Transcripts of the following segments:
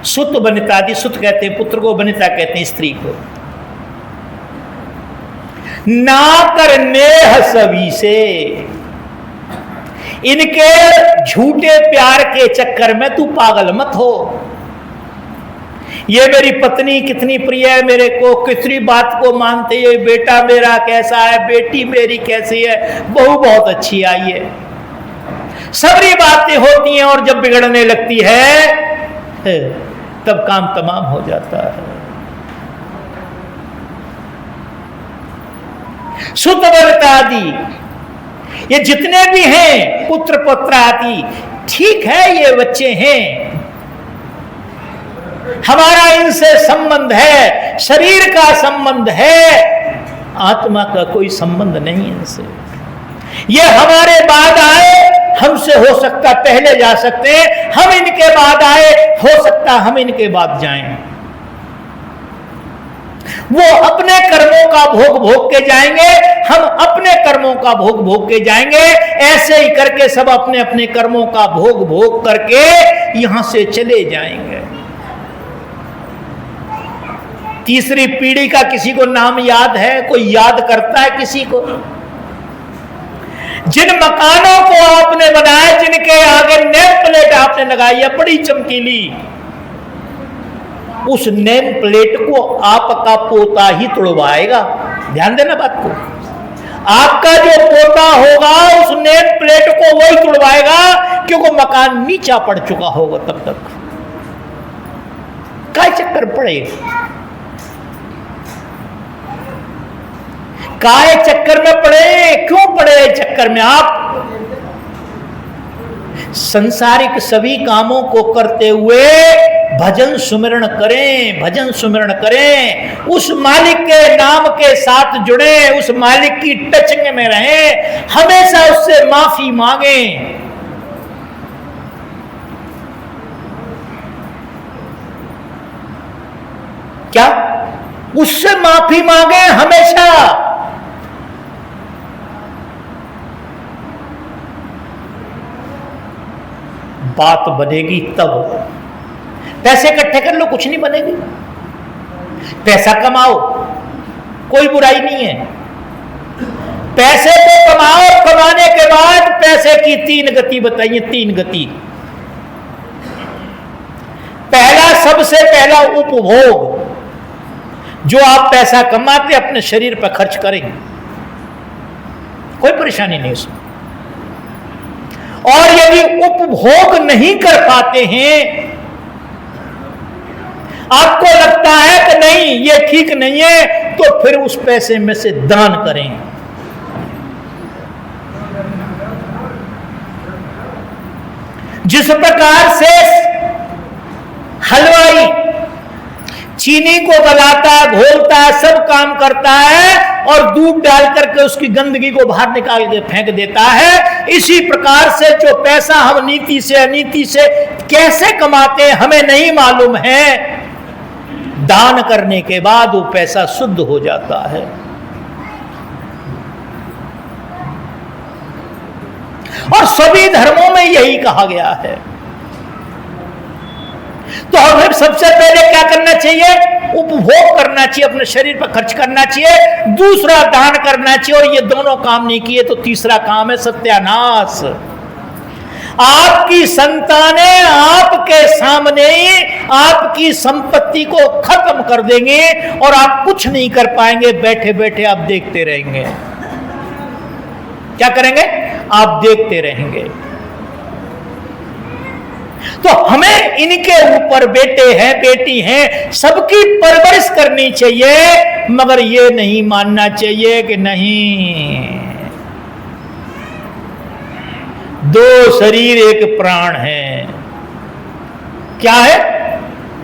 सुत वनितादि, सुत कहते हैं पुत्र को, वनिता कहते हैं स्त्री को। ना कर नेह सभी से, इनके झूठे प्यार के चक्कर में तू पागल मत हो। ये मेरी पत्नी कितनी प्रिय है मेरे को, कितनी बात को मानते है, बेटा मेरा कैसा है, बेटी मेरी कैसी है, बहू बहुत अच्छी आई है, सबरी बातें होती हैं। और जब बिगड़ने लगती है तब काम तमाम हो जाता है। सुतवरता आदि ये जितने भी हैं, पुत्र पुत्र आदि, ठीक है ये बच्चे हैं, हमारा इनसे संबंध है, शरीर का संबंध है, आत्मा का कोई संबंध नहीं इनसे। ये हमारे बाद आए, हमसे हो सकता पहले जा सकते हैं, हम इनके बाद आए, हो सकता हम इनके बाद जाएं। वो अपने कर्मों का भोग भोग के जाएंगे, हम अपने कर्मों का भोग भोग के जाएंगे। ऐसे ही करके सब अपने अपने कर्मों का भोग भोग करके यहां से चले जाएंगे। तीसरी पीढ़ी का किसी को नाम याद है? कोई याद करता है किसी को? जिन मकानों को आपने बनाया, जिनके आगे नेम प्लेट आपने लगाई है बड़ी चमकीली, उस नेम प्लेट को आपका पोता ही तोड़वाएगा। ध्यान देना बात को, आपका जो पोता होगा उस नेम प्लेट को वही तोड़वाएगा, क्योंकि मकान नीचा पड़ चुका होगा तब तक। क्या चक्कर पड़े, काहे चक्कर में पड़े, क्यों पड़े चक्कर में? आप संसारिक सभी कामों को करते हुए भजन सुमिरण करें, भजन सुमिरण करें, उस मालिक के नाम के साथ जुड़े, उस मालिक की टचिंग में रहें, हमेशा उससे माफी मांगें। क्या? उससे माफी मांगे हमेशा। बात बनेगी तब। पैसे इकट्ठे कर लो, कुछ नहीं बनेगी। पैसा कमाओ, कोई बुराई नहीं है, पैसे को कमाओ। कमाने के बाद पैसे की 3 गति बताइए, 3 गति। पहला, सबसे पहला उपभोग, जो आप पैसा कमाते अपने शरीर पर खर्च करें, कोई परेशानी नहीं उसमें। और यदि उपभोग नहीं कर पाते हैं, आपको लगता है कि नहीं ये ठीक नहीं है, तो फिर उस पैसे में से दान करें। जिस प्रकार से हलवाई चीनी को गलाता है, घोलता है, सब काम करता है और दूध डाल करके उसकी गंदगी को बाहर निकाल के फेंक देता है, इसी प्रकार से जो पैसा हम नीति से अनीति से कैसे कमाते हैं हमें नहीं मालूम है, दान करने के बाद वो पैसा शुद्ध हो जाता है। और सभी धर्मों में यही कहा गया है। तो हमें सबसे पहले क्या करना चाहिए? उपभोग करना चाहिए, अपने शरीर पर खर्च करना चाहिए, दूसरा दान करना चाहिए। और ये दोनों काम नहीं किए तो तीसरा काम है सत्यानाश। आपकी संतानें आपके सामने आपकी संपत्ति को खत्म कर देंगे और आप कुछ नहीं कर पाएंगे, बैठे बैठे आप देखते रहेंगे। क्या करेंगे? आप देखते रहेंगे। तो हमें इनके ऊपर बेटे हैं, बेटी हैं, सबकी परवरिश करनी चाहिए, मगर ये नहीं मानना चाहिए कि नहीं, 2 शरीर 1 प्राण है। क्या है?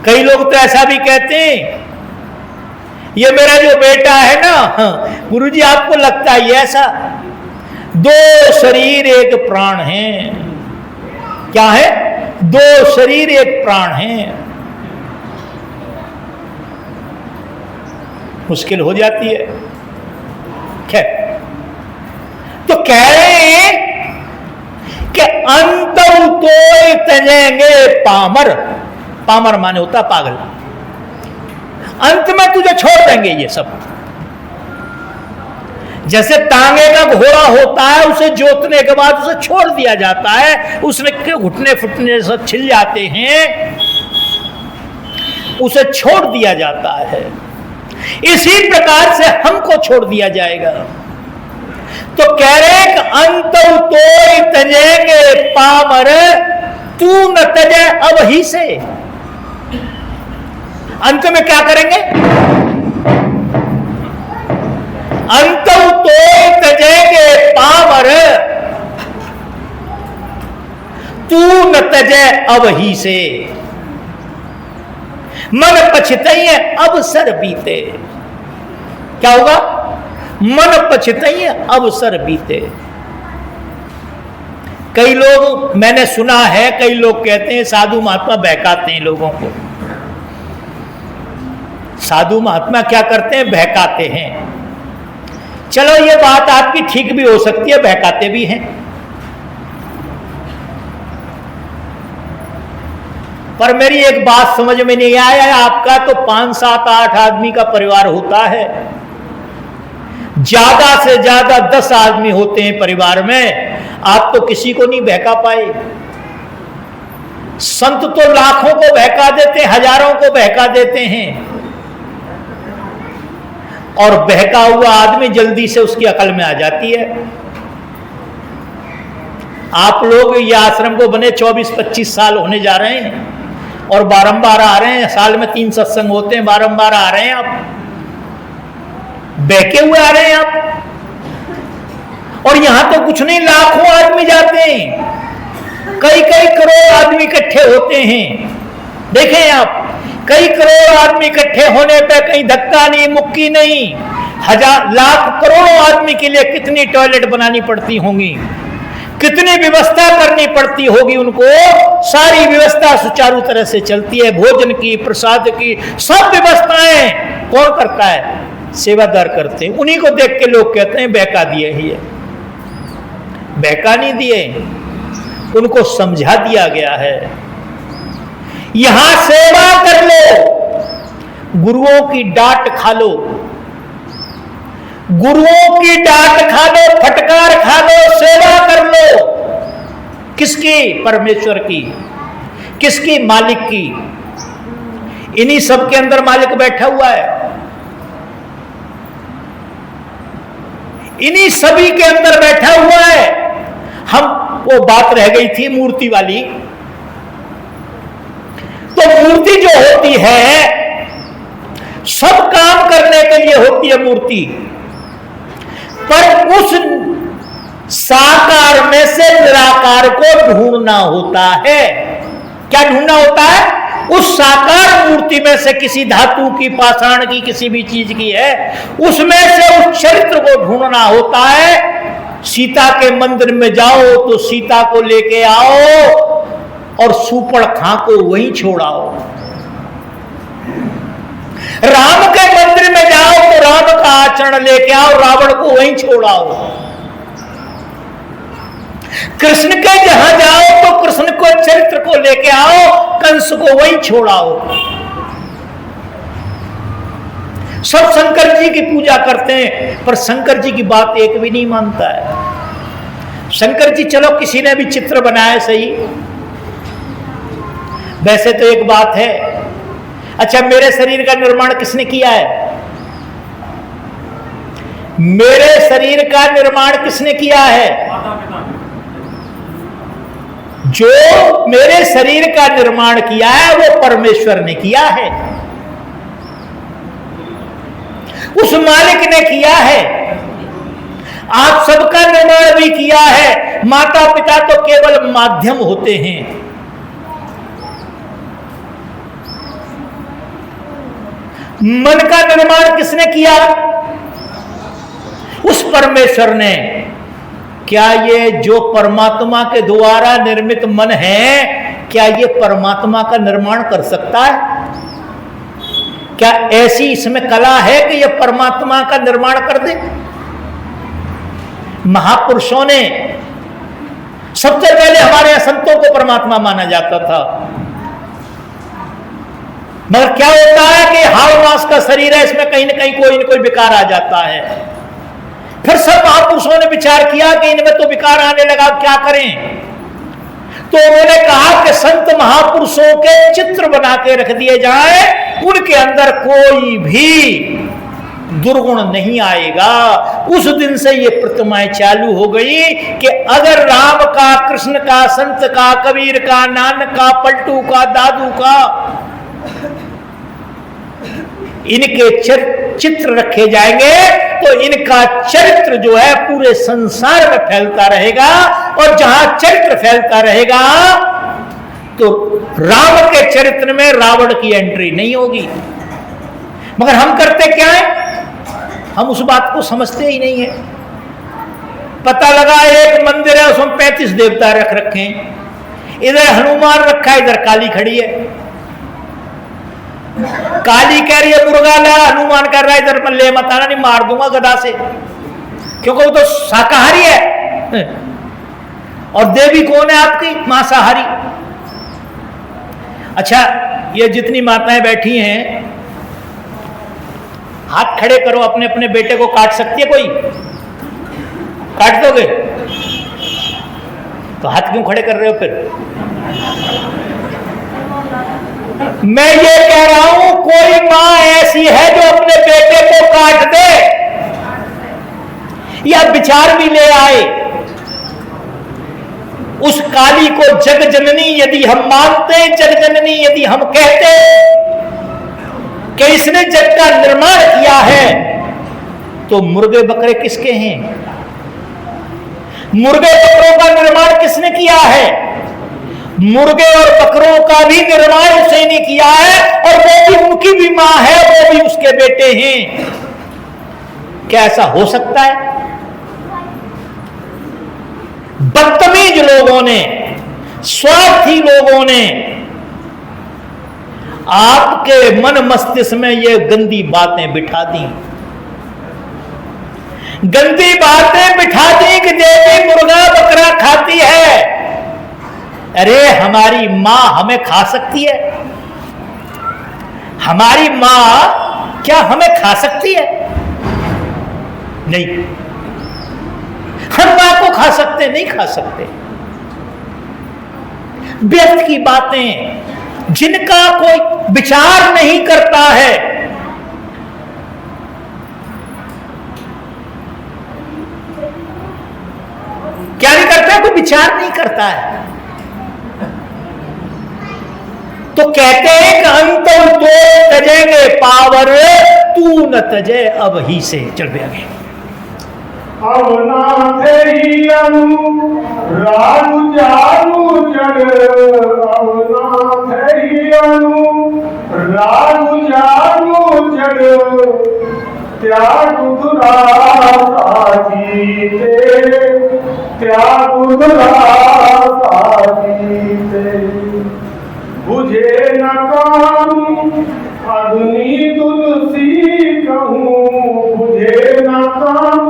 कई लोग तो ऐसा भी कहते हैं, ये मेरा जो बेटा है ना, गुरुजी आपको लगता है ऐसा? 2 शरीर 1 प्राण है। क्या है? 2 शरीर 1 प्राण है। मुश्किल हो जाती है। खैर, तो कह रहे हैं कि अंत तो तजेंगे पामर, पामर माने होता पागल। अंत में तुझे छोड़ देंगे ये सब। जैसे तांगे का घोड़ा होता है, उसे जोतने के बाद उसे छोड़ दिया जाता है, उसने के घुटने फुटने सब छिल जाते हैं, उसे छोड़ दिया जाता है। इसी प्रकार से हमको छोड़ दिया जाएगा। तो कह रहे कि अंत तो तजेंगे पामर, तू न तजे अब ही से। अंत में क्या करेंगे? अंत तो तजेंगे पामर, तू न तजे अब ही से। मन पछताइए अवसर बीते। क्या होगा? मन पछताइए अवसर बीते। कई लोग, मैंने सुना है, कई लोग कहते हैं साधु महात्मा बहकाते हैं लोगों को। साधु महात्मा क्या करते हैं? बहकाते हैं। चलो ये बात आपकी ठीक भी हो सकती है, बहकाते भी हैं। पर मेरी एक बात समझ में नहीं आया, आपका तो 5, 7, 8 आदमी का परिवार होता है, ज्यादा से ज्यादा 10 आदमी होते हैं परिवार में, आप तो किसी को नहीं बहका पाए। संत तो लाखों को बहका देते, हजारों को बहका देते हैं, और बहका हुआ आदमी जल्दी से उसकी अकल में आ जाती है। आप लोग ये आश्रम को बने 24-25 साल होने जा रहे हैं और बारंबार आ रहे हैं, साल में 3 सत्संग होते हैं, बारंबार आ रहे हैं, आप बहके हुए आ रहे हैं आप। और यहां तो कुछ नहीं, लाखों आदमी जाते हैं, कई कई करोड़ आदमी इकट्ठे होते हैं। देखें आप, कई करोड़ आदमी इकट्ठे होने पे कहीं धक्का नहीं, मुक्की नहीं, हजार लाख करोड़ों आदमी के लिए कितनी टॉयलेट बनानी पड़ती होंगी, कितनी व्यवस्था करनी पड़ती होगी उनको। सारी व्यवस्था सुचारू तरह से चलती है, भोजन की, प्रसाद की, सब व्यवस्थाएं कौन करता है? सेवादार करते हैं। उन्हीं को देख के लोग कहते हैं बहका दिए ही है। बहका नहीं दिए, उनको समझा दिया गया है। यहां सेवा कर लो, गुरुओं की डांट खा लो, गुरुओं की डांट खा लो, फटकार खा लो, सेवा कर लो। किसकी? परमेश्वर की। किसकी? मालिक की। इन्हीं सब के अंदर मालिक बैठा हुआ है, इन्हीं सभी के अंदर बैठा हुआ है। हम, वो बात रह गई थी मूर्ति वाली। तो मूर्ति जो होती है, सब काम करने के लिए होती है मूर्ति, पर उस साकार में से निराकार को ढूंढना होता है। क्या ढूंढना होता है? उस साकार मूर्ति में से किसी धातु की, पाषाण की, किसी भी चीज की है, उसमें से उस चरित्र को ढूंढना होता है। सीता के मंदिर में जाओ तो सीता को लेके आओ और सूपड़खा को वहीं छोड़ाओ। राम के मंदिर में जाओ तो राम का आचरण लेके आओ, रावण को वहीं छोड़ाओ। कृष्ण के जहां जाओ तो कृष्ण को चरित्र को लेके आओ, कंस को वहीं छोड़ाओ। सब शंकर जी की पूजा करते हैं, पर शंकर जी की बात एक भी नहीं मानता है। शंकर जी, चलो किसी ने भी चित्र बनाया सही, वैसे तो एक बात है, अच्छा मेरे शरीर का निर्माण किसने किया है? मेरे शरीर का निर्माण किसने किया है? जो मेरे शरीर का निर्माण किया है वो परमेश्वर ने किया है, उस मालिक ने किया है। आप सबका निर्माण भी किया है। माता पिता तो केवल माध्यम होते हैं। मन का निर्माण किसने किया? उस परमेश्वर ने। क्या ये जो परमात्मा के द्वारा निर्मित मन है, क्या ये परमात्मा का निर्माण कर सकता है? क्या ऐसी इसमें कला है कि यह परमात्मा का निर्माण कर दे? महापुरुषों ने, सबसे पहले हमारे संतों को परमात्मा माना जाता था। मगर क्या होता है कि हाड़ मांस का शरीर है, इसमें कहीं ना कहीं कोई ना कोई विकार आ जाता है। फिर सब महापुरुषों ने विचार किया कि इनमें तो विकार आने लगा, क्या करें। तो उन्होंने कहा कि संत महापुरुषों के चित्र बना के रख दिए जाए, उनके अंदर कोई भी दुर्गुण नहीं आएगा। उस दिन से ये प्रतिमाएं चालू हो गई कि अगर राम का, कृष्ण का, संत का, कबीर का, नानक का, पलटू का, दादू का इनके चित्र रखे जाएंगे तो इनका चरित्र जो है पूरे संसार में फैलता रहेगा, और जहां चरित्र फैलता रहेगा तो राम के चरित्र में रावण की एंट्री नहीं होगी। मगर हम करते क्या है, हम उस बात को समझते ही नहीं है। पता लगा एक मंदिर है, उसमें 35 देवता रख रखे हैं, इधर हनुमान रखा है, इधर काली खड़ी है। काली कह रही है मुर्गा ला, हनुमान कर रहा है इधर पर ले मत आना, नहीं मार दूंगा गदा से, क्योंकि वो तो शाकाहारी है। और देवी कौन है आपकी? मांसाहारी। अच्छा, ये जितनी माताएं बैठी हैं, हाथ खड़े करो, अपने अपने बेटे को काट सकती है कोई? काट दोगे? तो हाथ क्यों खड़े कर रहे हो फिर? मैं ये कह रहा हूं, कोई मां ऐसी है जो अपने बेटे को काट दे या विचार भी ले आए, उस काली को जग जननी यदि हम मानते, जग जननी यदि हम कहते कि इसने जग का निर्माण किया है, तो मुर्गे बकरे किसके हैं? मुर्गे बकरों का निर्माण किसने किया है? मुर्गे और बकरों का भी निर्माण उसे नहीं किया है, और वो भी उनकी भी मां है, वो भी उसके बेटे हैं। क्या ऐसा हो सकता है? बदतमीज लोगों ने, स्वार्थी लोगों ने आपके मन मस्तिष्क में ये गंदी बातें बिठा दी, गंदी बातें बिठा दी कि देवी मुर्गा बकरा खाती है। अरे हमारी मां हमें खा सकती है? हमारी मां क्या हमें खा सकती है? नहीं। हम मां को खा सकते नहीं? खा सकते। व्यर्थ की बातें, जिनका कोई विचार नहीं करता है, क्या नहीं करता है? कोई विचार नहीं करता है। तो कहते हैं कि अंतम तो तजेंगे पावर, तू न तजे अब ही से। चल पे आगे। अब ना थे राजू जारू जड़, अब ना थे राजू जारू जड़, त्याग दुरासा जीते, त्याग दुरासा जीते। बुझे न काम अग्नि तुलसी कहूँ, बुझे न काम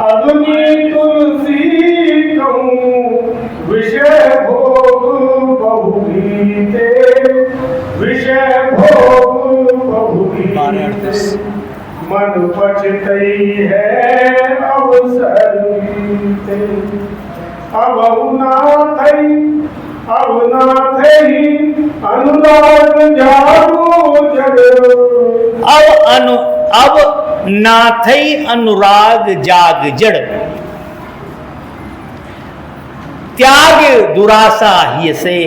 अग्नि तुलसी कहूँ। विषय भोग बहु गीते, विषय भोग बहु गीते। मन पछतई है अवसर बीते, अब ना थई, अब ना थई अनुराग जागो जड़। अब ना थई अनुराग जाग जड़, त्याग दुरासा ही से।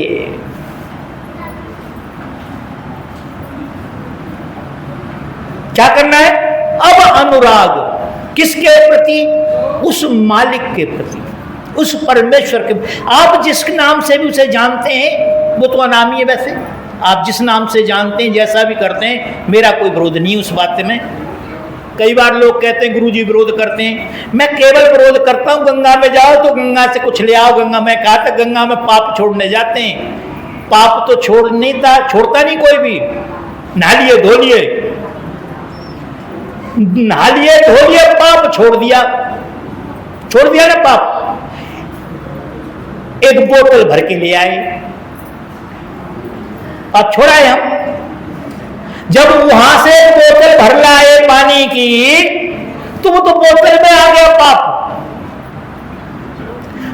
क्या करना है? अब अनुराग किसके प्रति? उस मालिक के प्रति, उस परमेश्वर के। आप जिस नाम से भी उसे जानते हैं, वो तो अनामी है। वैसे आप जिस नाम से जानते हैं, जैसा भी करते हैं, मेरा कोई विरोध नहीं उस बात में। कई बार लोग कहते हैं गुरुजी विरोध करते हैं, मैं केवल विरोध करता हूं गंगा में जाओ तो गंगा से कुछ ले आओ। गंगा में कहा था, गंगा में पाप छोड़ने जाते हैं, पाप तो छोड़ता नहीं कोई भी। नहा लिए धो लिए, नहा लिए धो लिए, पाप छोड़ दिया ना पाप। एक बोतल भर के ले आए, अब छोड़ाए हम, जब वहां से बोतल भर लाए पानी की, तो वो तो बोतल में आ गया पाप,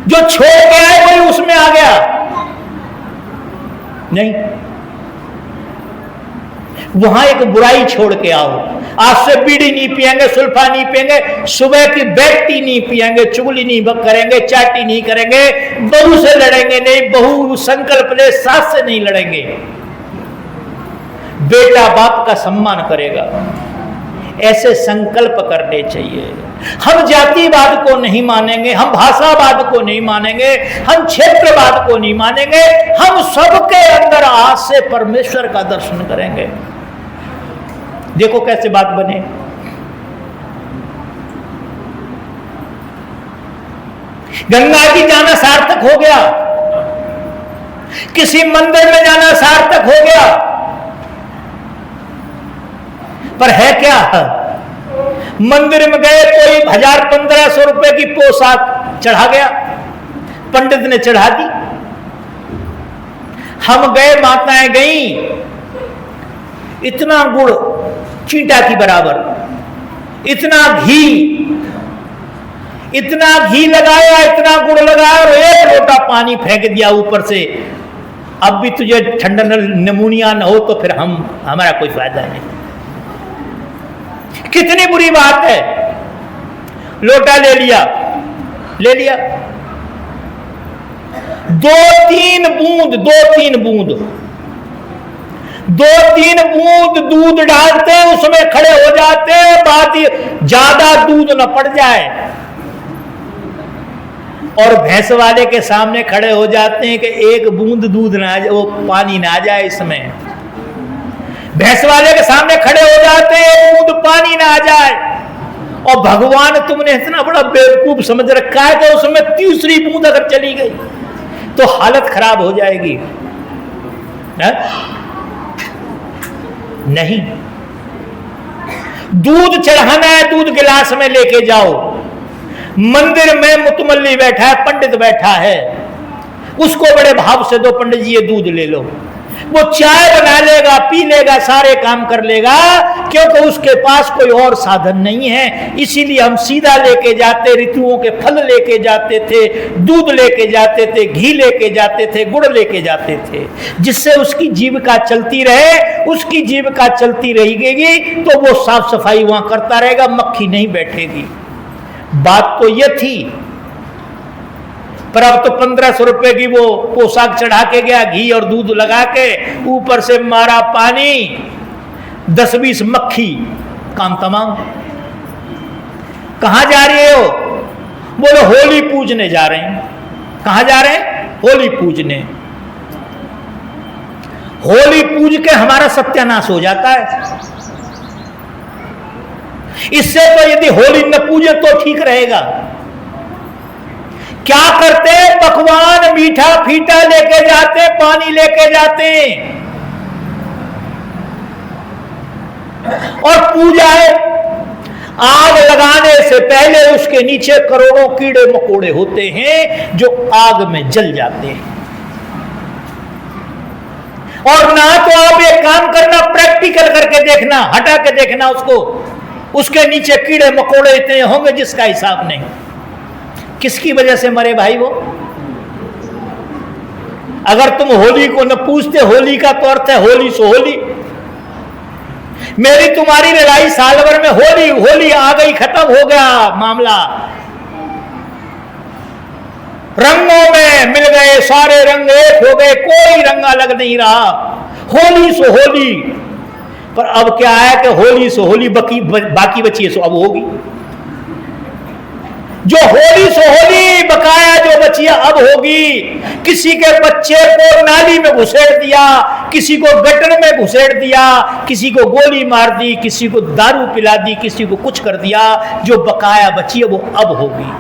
जो छोड़ के आए वही उसमें आ गया। नहीं, वहां एक बुराई छोड़ के आओ। आज से बीड़ी नहीं पिएंगे, सुल्फा नहीं पिएंगे, सुबह की बेड टी नहीं पिएंगे, चुगली नहीं करेंगे, चाटी नहीं करेंगे, बहू से लड़ेंगे नहीं, बहू संकल्प ले, सास से नहीं लड़ेंगे, बेटा बाप का सम्मान करेगा। ऐसे संकल्प करने चाहिए। हम जातिवाद को नहीं मानेंगे, हम भाषावाद को नहीं मानेंगे, हम क्षेत्रवाद को नहीं मानेंगे, हम सबके अंदर आज से परमेश्वर का दर्शन करेंगे। देखो कैसे बात बने। गंगा जी जाना सार्थक हो गया, किसी मंदिर में जाना सार्थक हो गया, पर है क्या? मंदिर में गए, कोई 1000-1500 रुपए की पोशाक चढ़ा गया, पंडित ने चढ़ा दी। हम गए, माताएं गई, इतना गुड़ चींटा की बराबर, इतना घी लगाया, इतना गुड़ लगाया और एक लोटा पानी फेंक दिया ऊपर से। अब भी तुझे ठंडा नमूनिया न हो तो फिर हमारा कोई फायदा नहीं। कितनी बुरी बात है। लोटा ले लिया, 2-3 बूंद दूध डालते हैं, उसमें खड़े हो जाते हैं, बात ज्यादा दूध न पड़ जाए, और भैंस वाले के सामने खड़े हो जाते हैं कि एक बूंद दूध ना जाए, वो पानी ना जाए इसमें। भैंस वाले के सामने खड़े हो जाते हैं, एक बूंद पानी ना जाए, और भगवान तुमने इतना बड़ा बेवकूफ समझ रखा है कि उसमें तीसरी बूंद अगर चली गई तो हालत खराब हो जाएगी। है? नहीं, दूध चढ़ाना है, दूध गिलास में लेके जाओ। मंदिर में मुतमल्ली बैठा है, पंडित बैठा है, उसको बड़े भाव से दो, पंडित जी ये दूध ले लो। वो चाय बना लेगा, पी लेगा, सारे काम कर लेगा, क्योंकि उसके पास कोई और साधन नहीं है। इसीलिए हम सीधा लेके जाते, ऋतुओं के फल लेके जाते थे, दूध लेके जाते थे, घी लेके जाते थे, गुड़ लेके जाते थे, जिससे उसकी जीविका चलती रहे। उसकी जीविका चलती रहेगी तो वो साफ सफाई वहां करता रहेगा, मक्खी नहीं बैठेगी। बात तो ये थी, पर अब तो 1500 रुपए की वो पोशाक चढ़ा के गया, घी और दूध लगा के, ऊपर से मारा पानी, 10-20 मक्खी, काम तमाम। कहां जा रहे हो? बोलो होली पूजने जा रहे हैं। कहां जा रहे हैं? होली पूजने। होली पूज के हमारा सत्यानाश हो जाता है। इससे तो यदि होली न पूजे तो ठीक रहेगा। क्या करते? पकवान मीठा फीटा लेके जाते, पानी लेके जाते, और पूजा है। आग लगाने से पहले उसके नीचे करोड़ों कीड़े मकोड़े होते हैं जो आग में जल जाते हैं। और ना तो आप एक काम करना, प्रैक्टिकल करके देखना, हटा के देखना उसको, उसके नीचे कीड़े मकोड़े इतने होंगे जिसका हिसाब नहीं। किसकी वजह से मरे भाई वो? अगर तुम होली को न पूछते, होली का तो अर्थ है होली सो होली। मेरी तुम्हारी लड़ाई साल भर में होली होली आ गई, खत्म हो गया मामला। रंगों में मिल गए, सारे रंग एक हो गए, कोई रंग अलग नहीं रहा, होली सो होली। पर अब क्या है कि होली सो होली बाकी बची है सो अब होगी। जो होली सो होली बकाया जो बची है अब होगी। किसी के बच्चे को नाली में घुसेड़ दिया, किसी को गटर में घुसेड़ दिया, किसी को गोली मार दी, किसी को दारू पिला दी, किसी को कुछ कर दिया, जो बकाया बची है वो अब होगी।